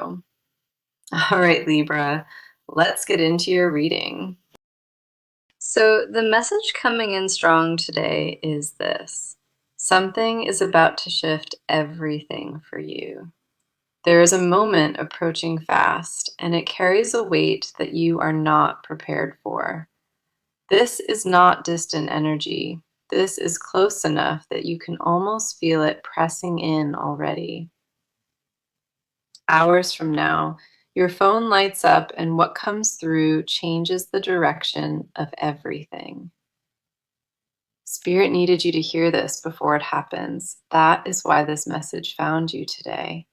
All right, Libra, let's get into your reading. So, the message coming in strong today is this: something is about to shift everything for you. There is a moment approaching fast, and it carries a weight that you are not prepared for. This is not distant energy. This is close enough that you can almost feel it pressing in already. Hours from now, your phone lights up, and what comes through changes the direction of everything. Spirit needed you to hear this before it happens. That is why this message found you today.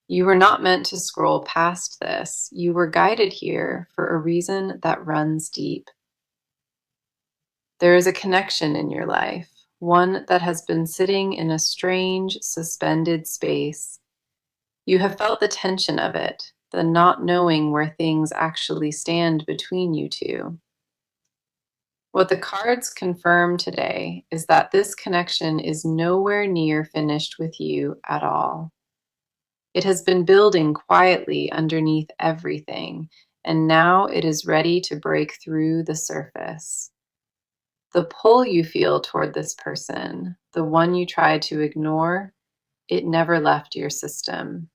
You were not meant to scroll past this. You were guided here for a reason that runs deep. There is a connection in your life, one that has been sitting in a strange, suspended space. You have felt the tension of it, the not knowing where things actually stand between you two. What the cards confirm today is that this connection is nowhere near finished with you at all. It has been building quietly underneath everything, and now it is ready to break through the surface. The pull you feel toward this person, the one you tried to ignore, it never left your system.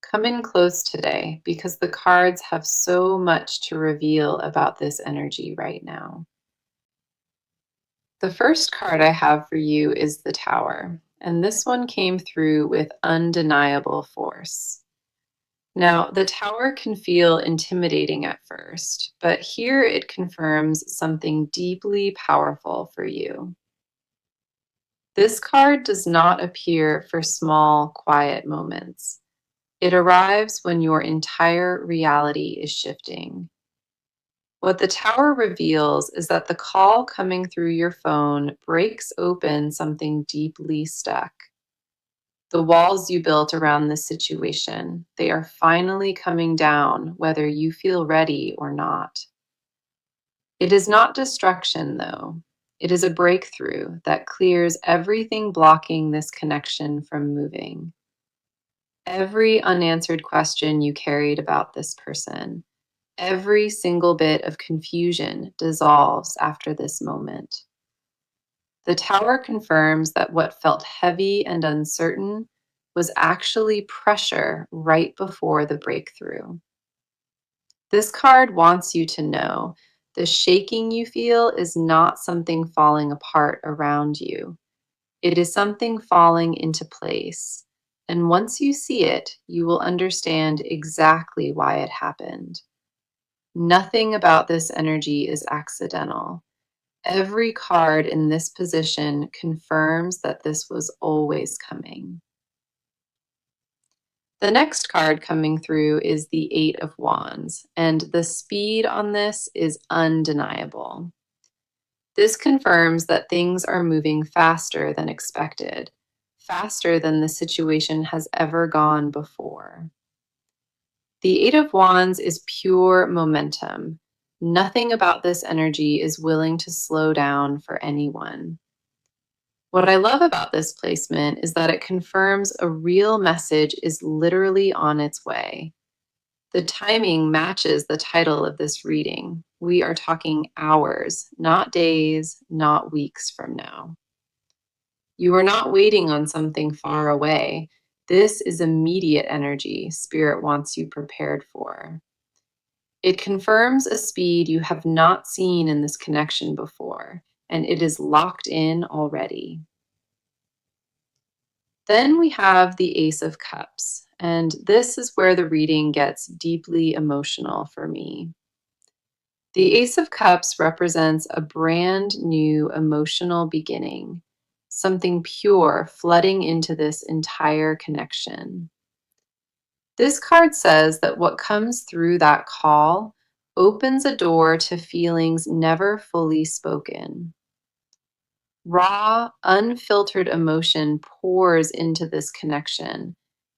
Come in close today because the cards have so much to reveal about this energy right now. The first card I have for you is the Tower, and this one came through with undeniable force. Now, the Tower can feel intimidating at first, but here it confirms something deeply powerful for you. This card does not appear for small, quiet moments. It arrives when your entire reality is shifting. What the Tower reveals is that the call coming through your phone breaks open something deeply stuck. The walls you built around this situation, they are finally coming down, whether you feel ready or not. It is not destruction, though. It is a breakthrough that clears everything blocking this connection from moving. Every unanswered question you carried about this person, every single bit of confusion dissolves after this moment. The Tower confirms that what felt heavy and uncertain was actually pressure right before the breakthrough. This card wants you to know the shaking you feel is not something falling apart around you. It is something falling into place. And once you see it, you will understand exactly why it happened. Nothing about this energy is accidental. Every card in this position confirms that this was always coming. The next card coming through is the Eight of Wands, and the speed on this is undeniable. This confirms that things are moving faster than expected, faster than the situation has ever gone before. The Eight of Wands is pure momentum. Nothing about this energy is willing to slow down for anyone. What I love about this placement is that it confirms a real message is literally on its way. The timing matches the title of this reading. We are talking hours, not days, not weeks from now. You are not waiting on something far away. This is immediate energy Spirit wants you prepared for. It confirms a speed you have not seen in this connection before, and it is locked in already. Then we have the Ace of Cups, and this is where the reading gets deeply emotional for me. The Ace of Cups represents a brand new emotional beginning, something pure flooding into this entire connection. This card says that what comes through that call opens a door to feelings never fully spoken. Raw, unfiltered emotion pours into this connection,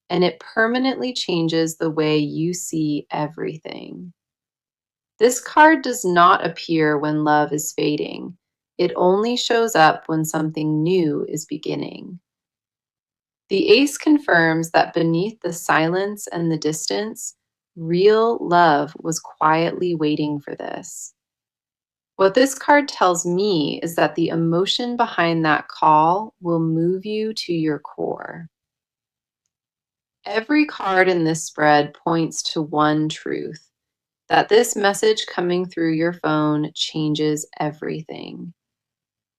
and it permanently changes the way you see everything. This card does not appear when love is fading. It only shows up when something new is beginning. The ace confirms that beneath the silence and the distance, real love was quietly waiting for this. What this card tells me is that the emotion behind that call will move you to your core. Every card in this spread points to one truth, that this message coming through your phone changes everything.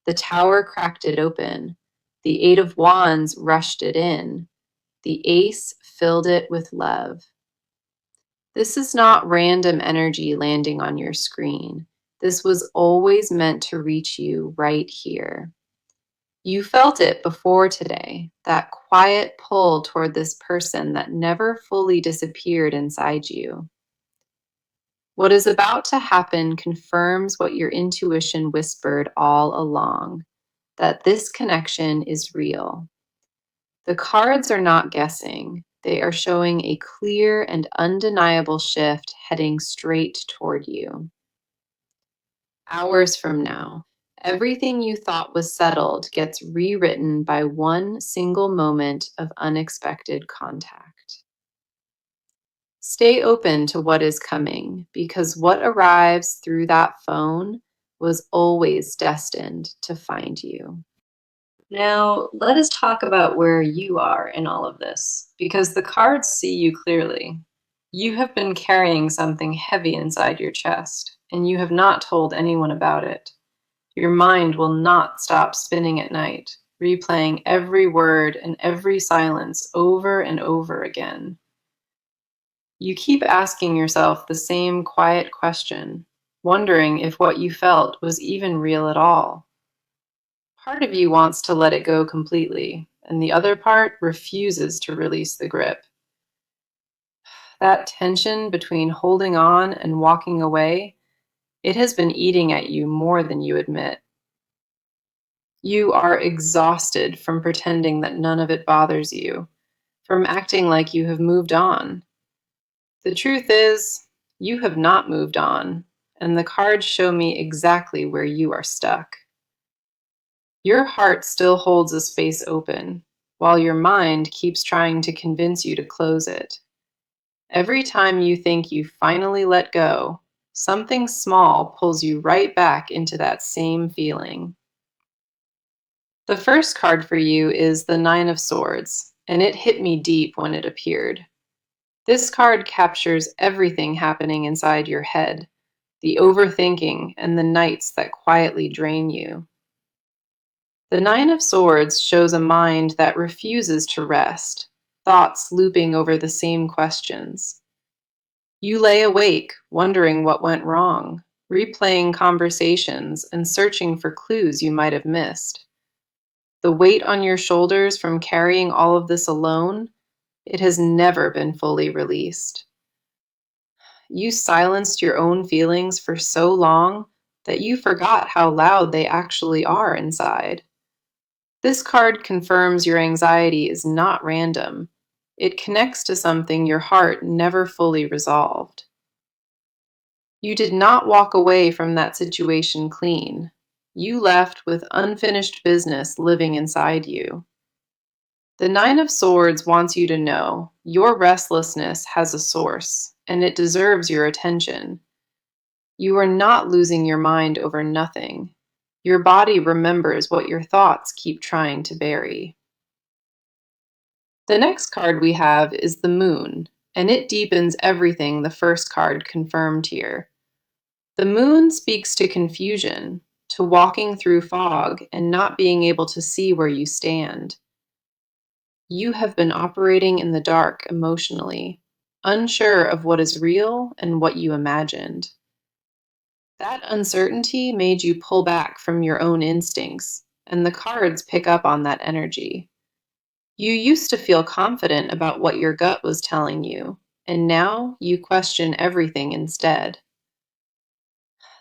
The Tower cracked it open. The Eight of Wands rushed it in. The Ace filled it with love. This is not random energy landing on your screen. This was always meant to reach you right here. You felt it before today, that quiet pull toward this person that never fully disappeared inside you. What is about to happen confirms what your intuition whispered all along, that this connection is real. The cards are not guessing. They are showing a clear and undeniable shift heading straight toward you. Hours from now, everything you thought was settled gets rewritten by one single moment of unexpected contact. Stay open to what is coming, because what arrives through that phone was always destined to find you. Now, let us talk about where you are in all of this, because the cards see you clearly. You have been carrying something heavy inside your chest, and you have not told anyone about it. Your mind will not stop spinning at night, replaying every word and every silence over and over again. You keep asking yourself the same quiet question, wondering if what you felt was even real at all. Part of you wants to let it go completely, and the other part refuses to release the grip. That tension between holding on and walking away, it has been eating at you more than you admit. You are exhausted from pretending that none of it bothers you, from acting like you have moved on. The truth is, you have not moved on, and the cards show me exactly where you are stuck. Your heart still holds a space open, while your mind keeps trying to convince you to close it. Every time you think you finally let go, something small pulls you right back into that same feeling. The first card for you is the Nine of Swords, and it hit me deep when it appeared. This card captures everything happening inside your head, the overthinking and the nights that quietly drain you. The Nine of Swords shows a mind that refuses to rest, thoughts looping over the same questions. You lay awake, wondering what went wrong, replaying conversations and searching for clues you might have missed. The weight on your shoulders from carrying all of this alone, it has never been fully released. You silenced your own feelings for so long that you forgot how loud they actually are inside. This card confirms your anxiety is not random. It connects to something your heart never fully resolved. You did not walk away from that situation clean. You left with unfinished business living inside you. The Nine of Swords wants you to know your restlessness has a source, and it deserves your attention. You are not losing your mind over nothing. Your body remembers what your thoughts keep trying to bury. The next card we have is the Moon, and it deepens everything the first card confirmed here. The Moon speaks to confusion, to walking through fog and not being able to see where you stand. You have been operating in the dark emotionally, unsure of what is real and what you imagined. That uncertainty made you pull back from your own instincts, and the cards pick up on that energy. You used to feel confident about what your gut was telling you, and now you question everything instead.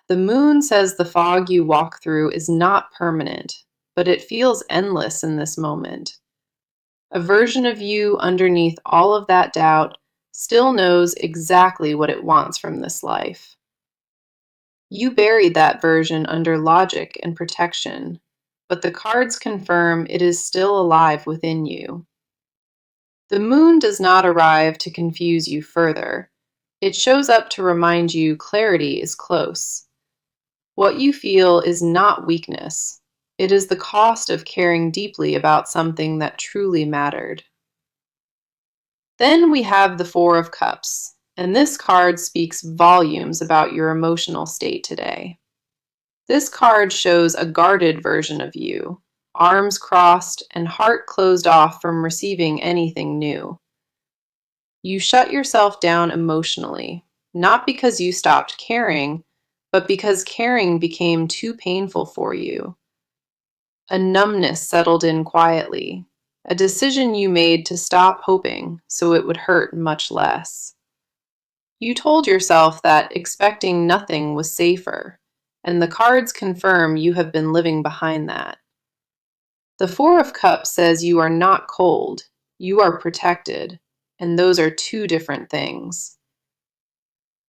The Moon says the fog you walk through is not permanent, but it feels endless in this moment. A version of you underneath all of that doubt still knows exactly what it wants from this life. You buried that version under logic and protection, but the cards confirm it is still alive within you. The moon does not arrive to confuse you further. It shows up to remind you clarity is close. What you feel is not weakness. It is the cost of caring deeply about something that truly mattered. Then we have the Four of Cups, and this card speaks volumes about your emotional state today. This card shows a guarded version of you, arms crossed and heart closed off from receiving anything new. You shut yourself down emotionally, not because you stopped caring, but because caring became too painful for you. A numbness settled in quietly, a decision you made to stop hoping so it would hurt much less. You told yourself that expecting nothing was safer, and the cards confirm you have been living behind that. The Four of Cups says you are not cold, you are protected, and those are two different things.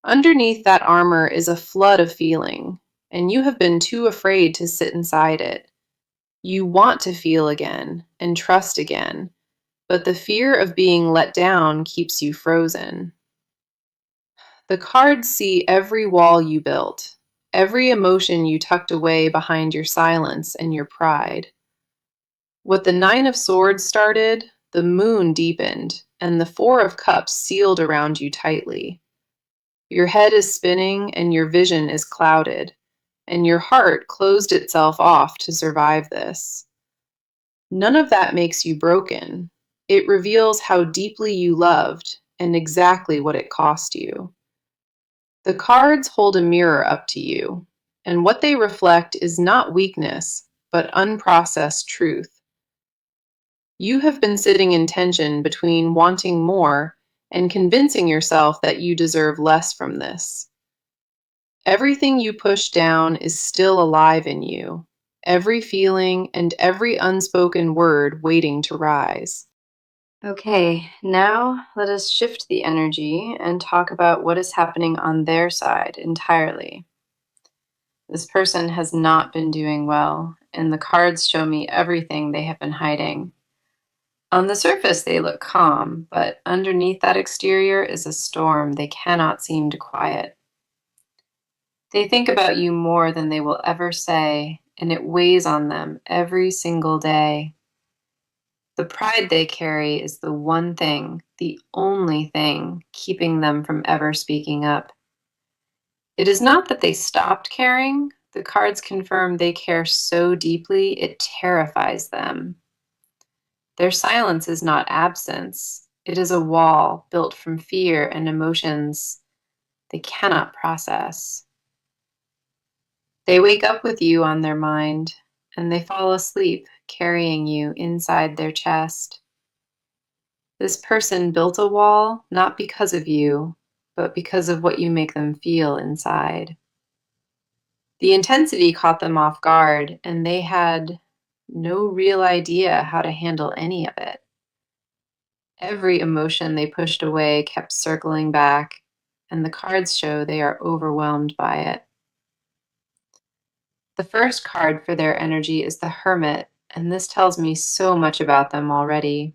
Underneath that armor is a flood of feeling, and you have been too afraid to sit inside it. You want to feel again and trust again, but the fear of being let down keeps you frozen. The cards see every wall you built, every emotion you tucked away behind your silence and your pride. What the Nine of Swords started, the moon deepened, and the Four of Cups sealed around you tightly. Your head is spinning and your vision is clouded, and your heart closed itself off to survive this. None of that makes you broken. It reveals how deeply you loved and exactly what it cost you. The cards hold a mirror up to you, and what they reflect is not weakness, but unprocessed truth. You have been sitting in tension between wanting more and convincing yourself that you deserve less from this. Everything you push down is still alive in you, every feeling and every unspoken word waiting to rise. Okay, now let us shift the energy and talk about what is happening on their side entirely. This person has not been doing well, and the cards show me everything they have been hiding. On the surface, they look calm, but underneath that exterior is a storm they cannot seem to quiet. They think about you more than they will ever say, and it weighs on them every single day. The pride they carry is the one thing, the only thing, keeping them from ever speaking up. It is not that they stopped caring. The cards confirm they care so deeply it terrifies them. Their silence is not absence. It is a wall built from fear and emotions they cannot process. They wake up with you on their mind, and they fall asleep carrying you inside their chest. This person built a wall not because of you, but because of what you make them feel inside. The intensity caught them off guard, and they had no real idea how to handle any of it. Every emotion they pushed away kept circling back, and the cards show they are overwhelmed by it. The first card for their energy is the Hermit, and this tells me so much about them already.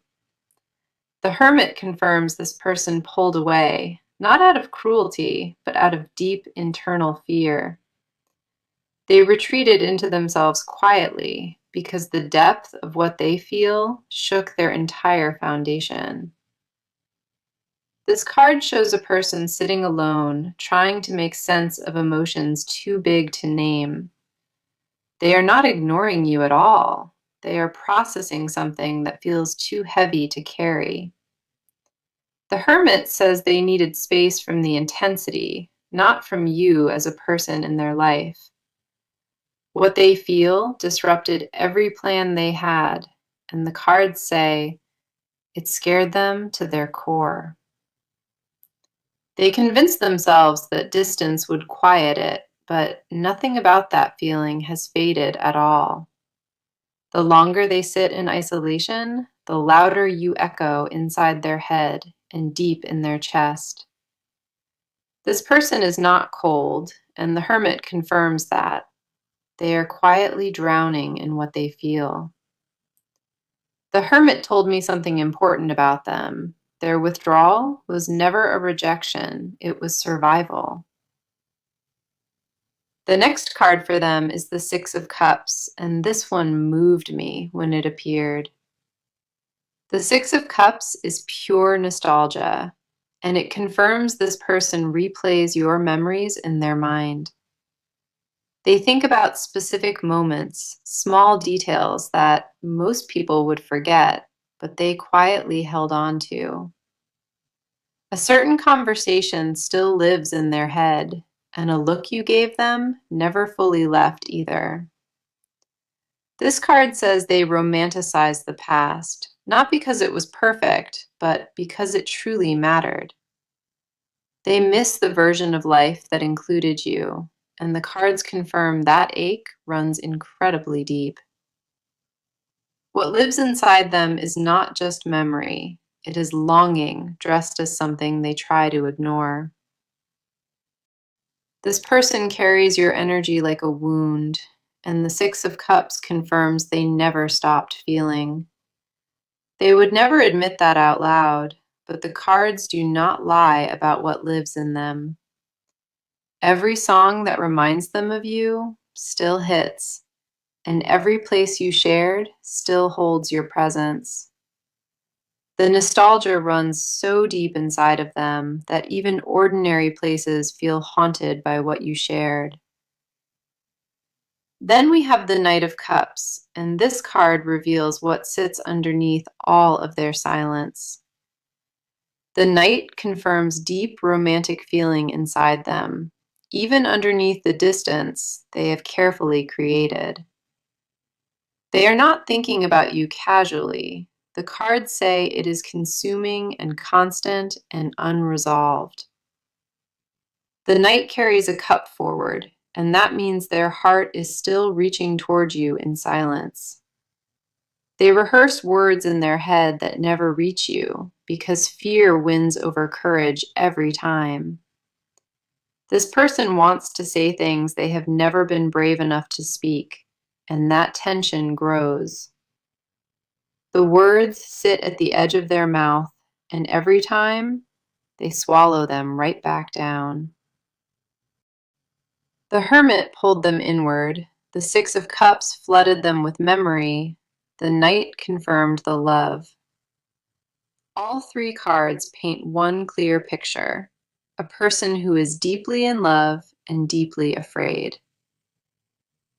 The Hermit confirms this person pulled away, not out of cruelty, but out of deep internal fear. They retreated into themselves quietly because the depth of what they feel shook their entire foundation. This card shows a person sitting alone, trying to make sense of emotions too big to name. They are not ignoring you at all. They are processing something that feels too heavy to carry. The Hermit says they needed space from the intensity, not from you as a person in their life. What they feel disrupted every plan they had, and the cards say it scared them to their core. They convinced themselves that distance would quiet it, but nothing about that feeling has faded at all. The longer they sit in isolation, the louder you echo inside their head and deep in their chest. This person is not cold, and the Hermit confirms that. They are quietly drowning in what they feel. The Hermit told me something important about them. Their withdrawal was never a rejection, it was survival. The next card for them is the Six of Cups, and this one moved me when it appeared. The Six of Cups is pure nostalgia, and it confirms this person replays your memories in their mind. They think about specific moments, small details that most people would forget, but they quietly held on to. A certain conversation still lives in their head, and a look you gave them never fully left either. This card says they romanticize the past, not because it was perfect, but because it truly mattered. They miss the version of life that included you, and the cards confirm that ache runs incredibly deep. What lives inside them is not just memory, it is longing dressed as something they try to ignore. This person carries your energy like a wound, and the Six of Cups confirms they never stopped feeling. They would never admit that out loud, but the cards do not lie about what lives in them. Every song that reminds them of you still hits, and every place you shared still holds your presence. The nostalgia runs so deep inside of them that even ordinary places feel haunted by what you shared. Then we have the Knight of Cups, and this card reveals what sits underneath all of their silence. The Knight confirms deep romantic feeling inside them, even underneath the distance they have carefully created. They are not thinking about you casually. The cards say it is consuming and constant and unresolved. The Knight carries a cup forward, and that means their heart is still reaching toward you in silence. They rehearse words in their head that never reach you because fear wins over courage every time. This person wants to say things they have never been brave enough to speak, and that tension grows. The words sit at the edge of their mouth, and every time they swallow them right back down. The Hermit pulled them inward. The Six of Cups flooded them with memory. The Knight confirmed the love. All three cards paint one clear picture: a person who is deeply in love and deeply afraid.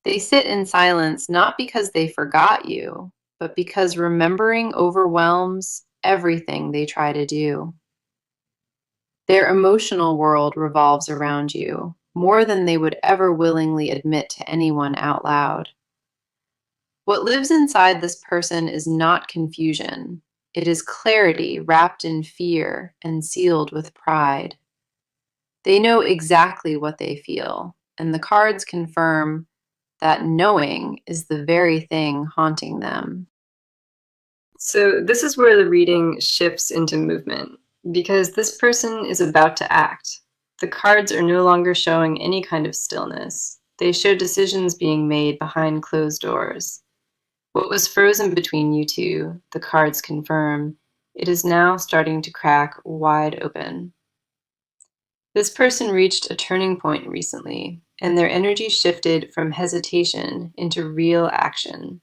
They sit in silence not because they forgot you, but because remembering overwhelms everything they try to do. Their emotional world revolves around you, more than they would ever willingly admit to anyone out loud. What lives inside this person is not confusion. It is clarity wrapped in fear and sealed with pride. They know exactly what they feel, and the cards confirm that knowing is the very thing haunting them. So this is where the reading shifts into movement, because this person is about to act. The cards are no longer showing any kind of stillness. They show decisions being made behind closed doors. What was frozen between you two, the cards confirm, it is now starting to crack wide open. This person reached a turning point recently, and their energy shifted from hesitation into real action.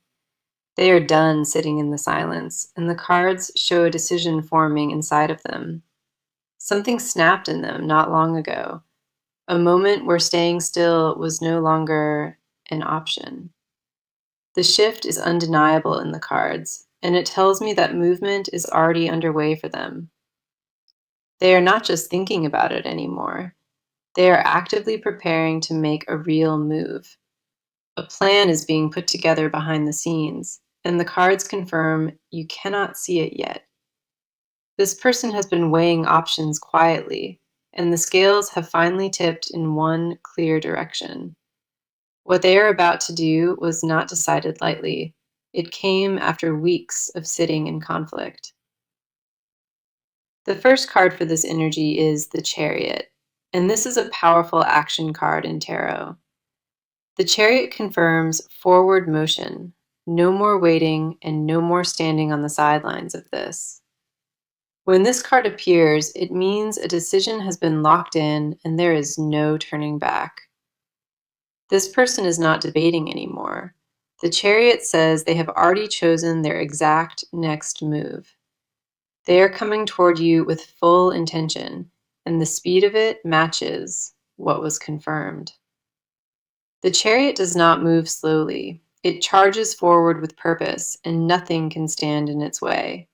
They are done sitting in the silence, and the cards show a decision forming inside of them. Something snapped in them not long ago, a moment where staying still was no longer an option. The shift is undeniable in the cards, and it tells me that movement is already underway for them. They are not just thinking about it anymore. They are actively preparing to make a real move. A plan is being put together behind the scenes, and the cards confirm you cannot see it yet. This person has been weighing options quietly, and the scales have finally tipped in one clear direction. What they are about to do was not decided lightly. It came after weeks of sitting in conflict. The first card for this energy is the Chariot, and this is a powerful action card in tarot. The Chariot confirms forward motion. No more waiting and no more standing on the sidelines of this. When this card appears, it means a decision has been locked in and there is no turning back. This person is not debating anymore. The Chariot says they have already chosen their exact next move. They are coming toward you with full intention, and the speed of it matches what was confirmed. The Chariot does not move slowly. It charges forward with purpose, and nothing can stand in its way.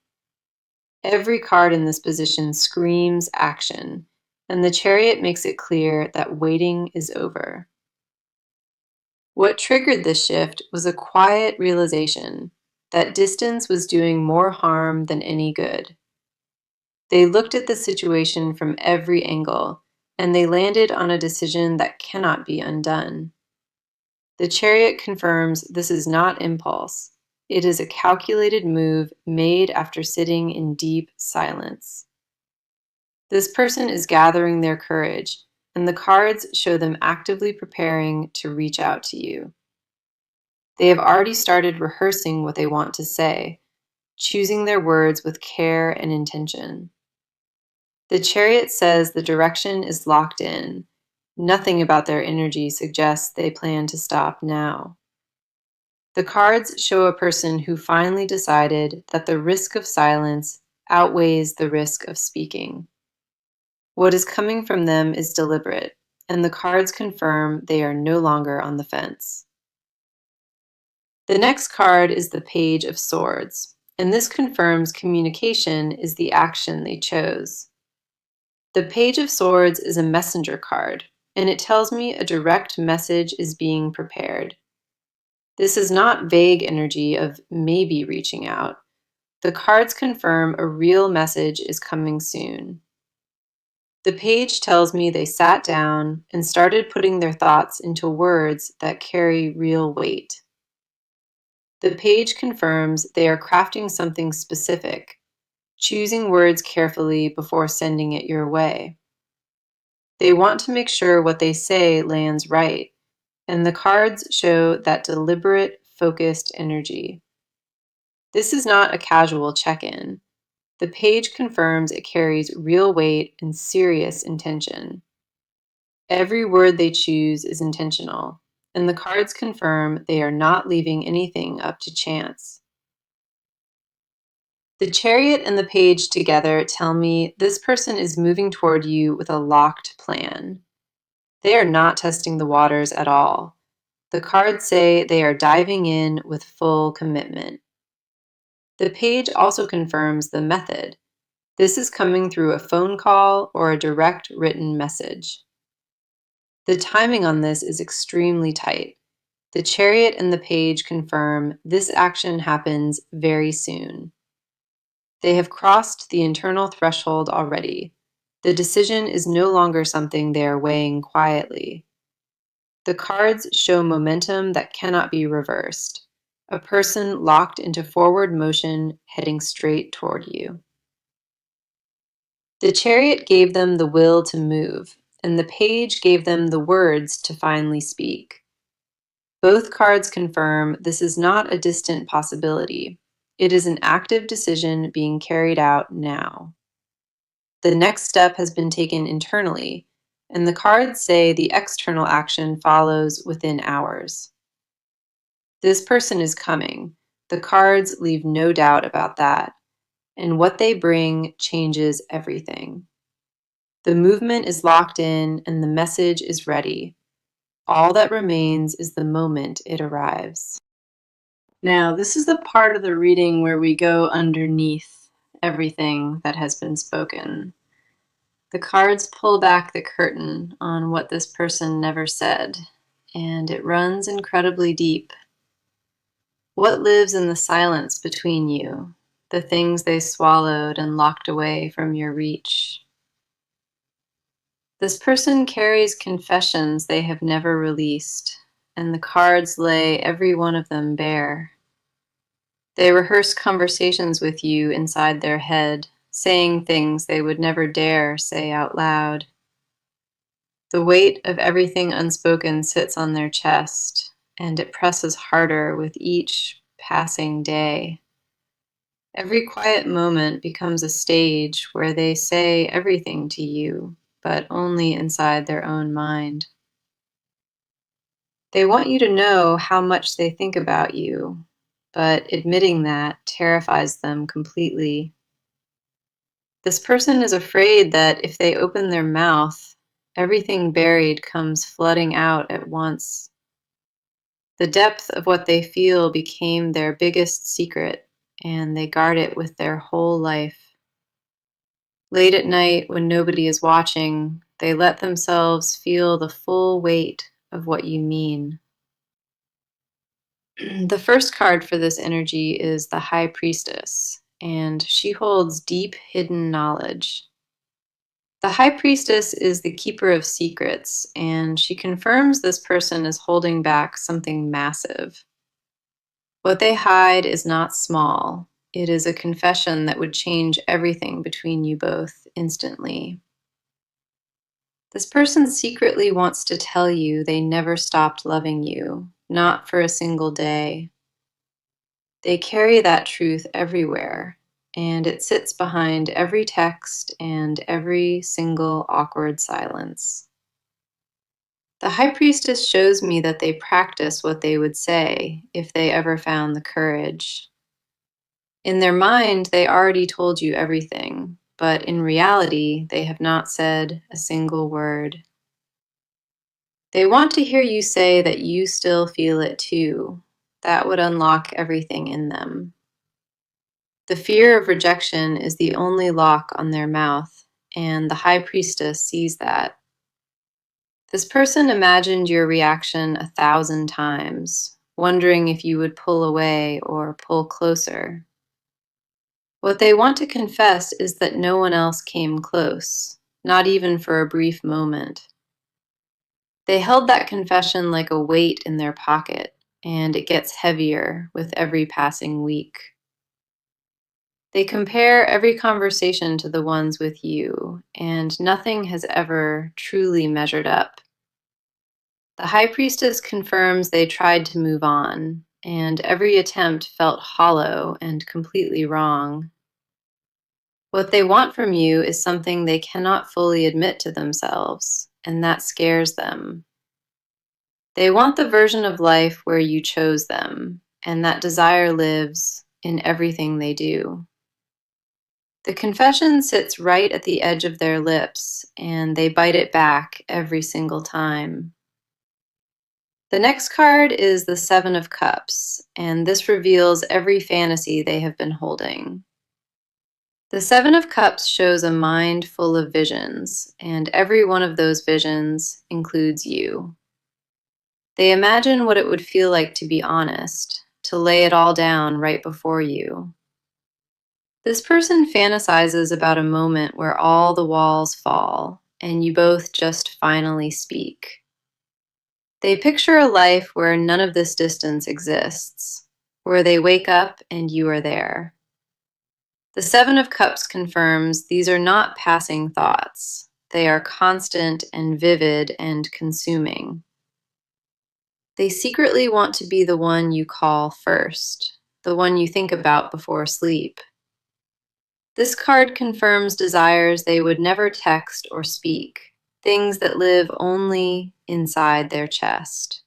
Every card in this position screams action, and the Chariot makes it clear that waiting is over. What triggered this shift was a quiet realization that distance was doing more harm than any good. They looked at the situation from every angle, and they landed on a decision that cannot be undone. The Chariot confirms this is not impulse. It is a calculated move made after sitting in deep silence. This person is gathering their courage, and the cards show them actively preparing to reach out to you. They have already started rehearsing what they want to say, choosing their words with care and intention. The Chariot says the direction is locked in. Nothing about their energy suggests they plan to stop now. The cards show a person who finally decided that the risk of silence outweighs the risk of speaking. What is coming from them is deliberate, and the cards confirm they are no longer on the fence. The next card is the Page of Swords, and this confirms communication is the action they chose. The Page of Swords is a messenger card, and it tells me a direct message is being prepared. This is not vague energy of maybe reaching out. The cards confirm a real message is coming soon. The page tells me they sat down and started putting their thoughts into words that carry real weight. The page confirms they are crafting something specific, choosing words carefully before sending it your way. They want to make sure what they say lands right, and the cards show that deliberate, focused energy. This is not a casual check-in. The page confirms it carries real weight and serious intention. Every word they choose is intentional, and the cards confirm they are not leaving anything up to chance. The Chariot and the Page together tell me this person is moving toward you with a locked plan. They are not testing the waters at all. The cards say they are diving in with full commitment. The page also confirms the method. This is coming through a phone call or a direct written message. The timing on this is extremely tight. The Chariot and the Page confirm this action happens very soon. They have crossed the internal threshold already. The decision is no longer something they are weighing quietly. The cards show momentum that cannot be reversed. A person locked into forward motion heading straight toward you. The Chariot gave them the will to move, and the Page gave them the words to finally speak. Both cards confirm this is not a distant possibility. It is an active decision being carried out now. The next step has been taken internally, and the cards say the external action follows within hours. This person is coming. The cards leave no doubt about that, and what they bring changes everything. The movement is locked in, and the message is ready. All that remains is the moment it arrives. Now, this is the part of the reading where we go underneath everything that has been spoken. The cards pull back the curtain on what this person never said, and it runs incredibly deep. What lives in the silence between you, the things they swallowed and locked away from your reach? This person carries confessions they have never released, and the cards lay every one of them bare. They rehearse conversations with you inside their head, saying things they would never dare say out loud. The weight of everything unspoken sits on their chest, and it presses harder with each passing day. Every quiet moment becomes a stage where they say everything to you, but only inside their own mind. They want you to know how much they think about you, but admitting that terrifies them completely. This person is afraid that if they open their mouth, everything buried comes flooding out at once. The depth of what they feel became their biggest secret, and they guard it with their whole life. Late at night, when nobody is watching, they let themselves feel the full weight of what you mean. The first card for this energy is the High Priestess, and she holds deep hidden knowledge. The High Priestess is the keeper of secrets, and she confirms this person is holding back something massive. What they hide is not small. It is a confession that would change everything between you both instantly. This person secretly wants to tell you they never stopped loving you, not for a single day. They carry that truth everywhere, and it sits behind every text and every single awkward silence. The High Priestess shows me that they practice what they would say if they ever found the courage. In their mind, they already told you everything, but in reality, they have not said a single word. They want to hear you say that you still feel it too. That would unlock everything in them. The fear of rejection is the only lock on their mouth, and the High Priestess sees that. This person imagined your reaction 1,000 times, wondering if you would pull away or pull closer. What they want to confess is that no one else came close, not even for a brief moment. They held that confession like a weight in their pocket, and it gets heavier with every passing week. They compare every conversation to the ones with you, and nothing has ever truly measured up. The High Priestess confirms they tried to move on, and every attempt felt hollow and completely wrong. What they want from you is something they cannot fully admit to themselves, and that scares them. They want the version of life where you chose them, and that desire lives in everything they do. The confession sits right at the edge of their lips, and they bite it back every single time. The next card is the Seven of Cups, and this reveals every fantasy they have been holding. The Seven of Cups shows a mind full of visions, and every one of those visions includes you. They imagine what it would feel like to be honest, to lay it all down right before you. This person fantasizes about a moment where all the walls fall, and you both just finally speak. They picture a life where none of this distance exists, where they wake up and you are there. The Seven of Cups confirms these are not passing thoughts. They are constant and vivid and consuming. They secretly want to be the one you call first, the one you think about before sleep. This card confirms desires they would never text or speak, things that live only inside their chest.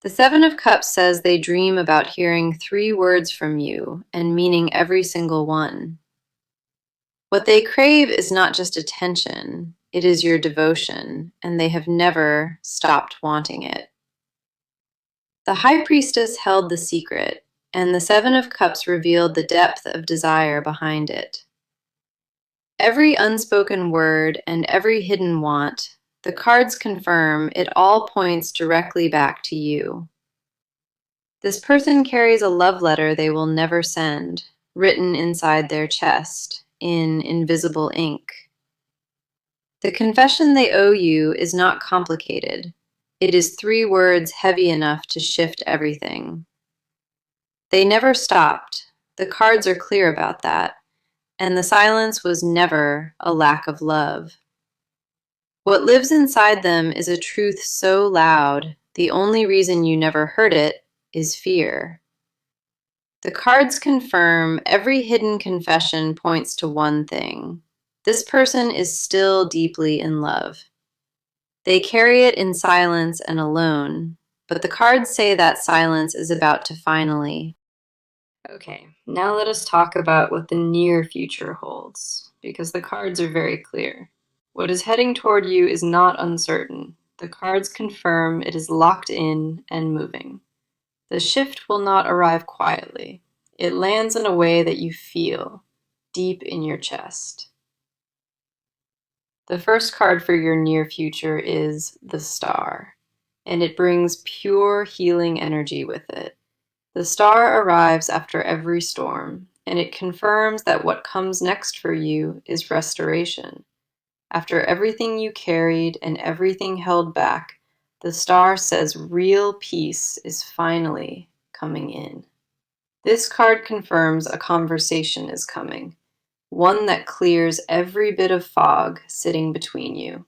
The Seven of Cups says they dream about hearing 3 words from you and meaning every single one. What they crave is not just attention, it is your devotion, and they have never stopped wanting it. The High Priestess held the secret, and the Seven of Cups revealed the depth of desire behind it. Every unspoken word and every hidden want, the cards confirm it all points directly back to you. This person carries a love letter they will never send, written inside their chest, in invisible ink. The confession they owe you is not complicated. It is 3 words heavy enough to shift everything. They never stopped. The cards are clear about that. And the silence was never a lack of love. What lives inside them is a truth so loud, the only reason you never heard it is fear. The cards confirm every hidden confession points to one thing. This person is still deeply in love. They carry it in silence and alone, but the cards say that silence is about to finally. Okay, now let us talk about what the near future holds, because the cards are very clear. What is heading toward you is not uncertain. The cards confirm it is locked in and moving. The shift will not arrive quietly. It lands in a way that you feel, deep in your chest. The first card for your near future is the Star, and it brings pure healing energy with it. The star arrives after every storm, and it confirms that what comes next for you is restoration. After everything you carried and everything held back, the star says real peace is finally coming in. This card confirms a conversation is coming, one that clears every bit of fog sitting between you.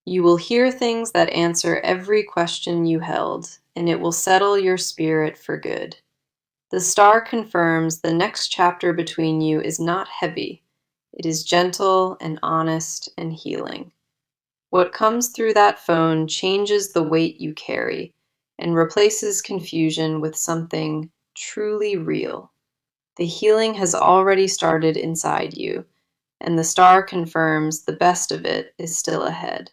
You will hear things that answer every question you held, and it will settle your spirit for good. The star confirms the next chapter between you is not heavy. It is gentle and honest and healing. What comes through that phone changes the weight you carry and replaces confusion with something truly real. The healing has already started inside you, and the star confirms the best of it is still ahead.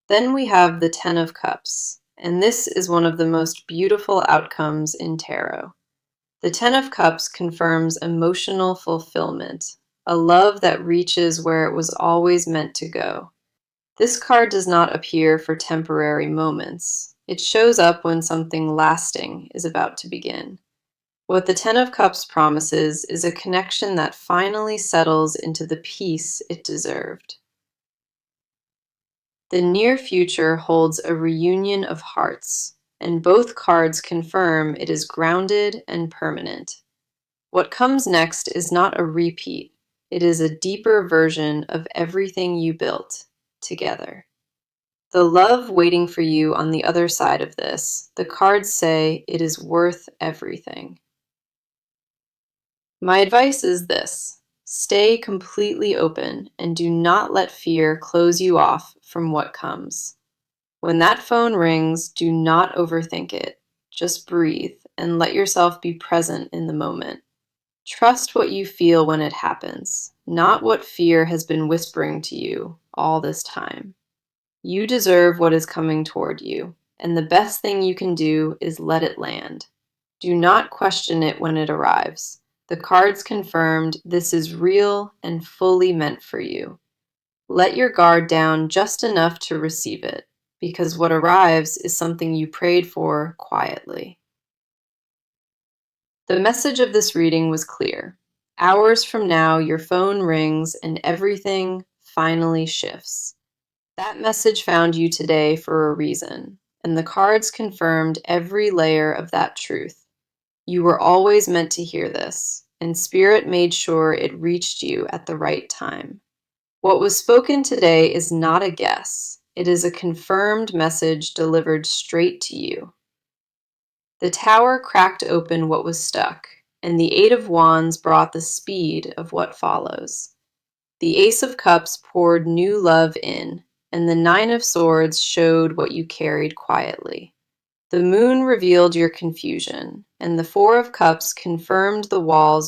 Then we have the Ten of Cups, and this is one of the most beautiful outcomes in tarot. The Ten of Cups confirms emotional fulfillment, a love that reaches where it was always meant to go. This card does not appear for temporary moments. It shows up when something lasting is about to begin. What the Ten of Cups promises is a connection that finally settles into the peace it deserved. The near future holds a reunion of hearts, and both cards confirm it is grounded and permanent. What comes next is not a repeat. It is a deeper version of everything you built together. The love waiting for you on the other side of this, the cards say it is worth everything. My advice is this: stay completely open and do not let fear close you off from what comes. When that phone rings, do not overthink it. Just breathe and let yourself be present in the moment. Trust what you feel when it happens, not what fear has been whispering to you all this time. You deserve what is coming toward you, and the best thing you can do is let it land. Do not question it when it arrives. The cards confirmed this is real and fully meant for you. Let your guard down just enough to receive it, because what arrives is something you prayed for quietly. The message of this reading was clear. Hours from now, your phone rings and everything finally shifts. That message found you today for a reason, and the cards confirmed every layer of that truth. You were always meant to hear this, and Spirit made sure it reached you at the right time. What was spoken today is not a guess. It is a confirmed message delivered straight to you. The tower cracked open what was stuck, and the Eight of Wands brought the speed of what follows. The Ace of Cups poured new love in, and the Nine of Swords showed what you carried quietly. The moon revealed your confusion, and the Four of Cups confirmed the walls